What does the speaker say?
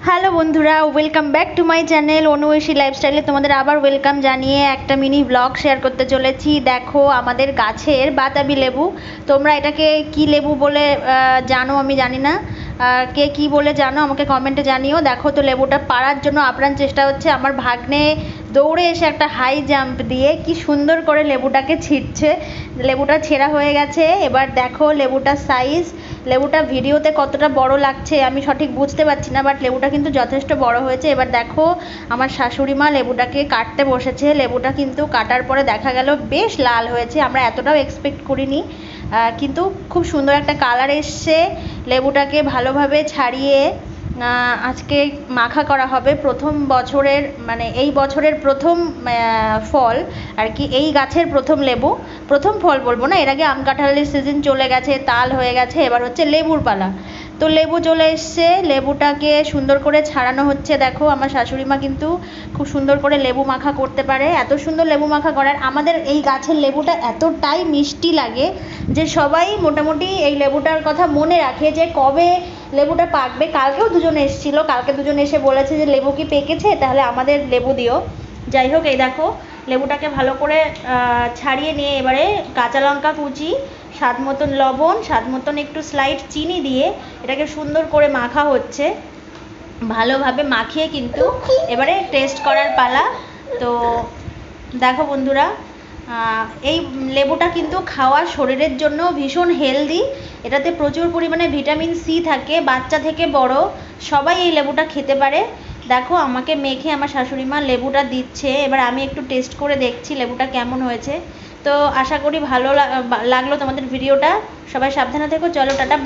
Hello বন্ধুরা, welcome back to my channel Anweshi লাইফস্টাইলে তোমাদের আবার ওয়েলকাম জানিয়ে একটা মিনি ব্লগ শেয়ার করতে চলেছি। দেখো আমাদের গাছের বাতাবি লেবু। তোমরা এটাকে কি লেবু বলে জানো আমি জানি না, কে কি বলে জানো আমাকে কমেন্টে জানিও। দেখো তো লেবুটা পাড়ার জন্য আপ্রাণ চেষ্টা হচ্ছে। আমার ভাগ্নে দৌড়ে এসে একটা হাই জাম্প দিয়ে কি সুন্দর করে লেবুটাকে ছিঁড়ছে। লেবুটা ছেঁড়া হয়ে গেছে। এবার দেখো লেবুটার সাইজ। লেবুটা ভিডিওতে কতটা বড় লাগছে আমি সঠিক বুঝতে পারছি না, বাট লেবুটা কিন্তু যথেষ্ট বড় হয়েছে। এবার দেখো আমার শাশুড়ি মা লেবুটাকে কাটতে বসেছে। লেবুটা কিন্তু কাটার পরে দেখা গেল বেশ লাল হয়েছে, আমরা এতটাও এক্সপেক্ট করিনি, কিন্তু খুব সুন্দর একটা কালার এসছে। লেবুটাকে ভালোভাবে ছাড়িয়ে আজকে মাখা করা হবে। প্রথম বছরের মানে এই বছরের প্রথম ফল আর কি, এই গাছের প্রথম লেবু। প্রথম ফল বলবো না, এর আগে আম কাঁঠালের সিজন চলে গেছে, তাল হয়ে গেছে, এবার হচ্ছে লেবুর পালা। তো লেবু চলে এসছে, লেবুটাকে সুন্দর করে ছাড়ানো হচ্ছে। দেখো আমার শাশুড়ি মা কিন্তু খুব সুন্দর করে লেবু মাখা করতে পারে। এত সুন্দর লেবু মাখা করার, আমাদের এই গাছের লেবুটা এতটাই মিষ্টি লাগে যে সবাই মোটামুটি এই লেবুটার কথা মনে রাখে যে কবে লেবুটা পাকবে। কালকেও দুজন এসেছিলো, কালকে দুজন এসে বলেছে যে লেবু কি পেকেছে, তাহলে আমাদের লেবু দিও। যাই হোক, এই দেখো লেবুটাকে ভালো করে ছাড়িয়ে নিয়ে এবারে কাঁচা লঙ্কা কুচি, স্বাদ মতন লবণ, স্বাদ মতন একটু স্লাইড চিনি দিয়ে এটাকে সুন্দর করে মাখা হচ্ছে। ভালোভাবে মাখিয়ে কিন্তু এবারে টেস্ট করার পালা। তো দেখো বন্ধুরা, এই লেবুটা কিন্তু খাওয়া শরীরের জন্য ভীষণ হেলদি। এটাতে প্রচুর পরিমাণে ভিটামিন সি থাকে, বাচ্চা থেকে বড় সবাই এই লেবুটা খেতে পারে। দেখো আমাকে মেখে আমার শাশুড়ি মা লেবুটা দিচ্ছে, এবার আমি একটু টেস্ট করে দেখছি লেবুটা কেমন হয়েছে। তো আশা করি ভালো লাগলো তোমাদের ভিডিওটা। সবাই সাবধানে থেকো, চলো টাটা।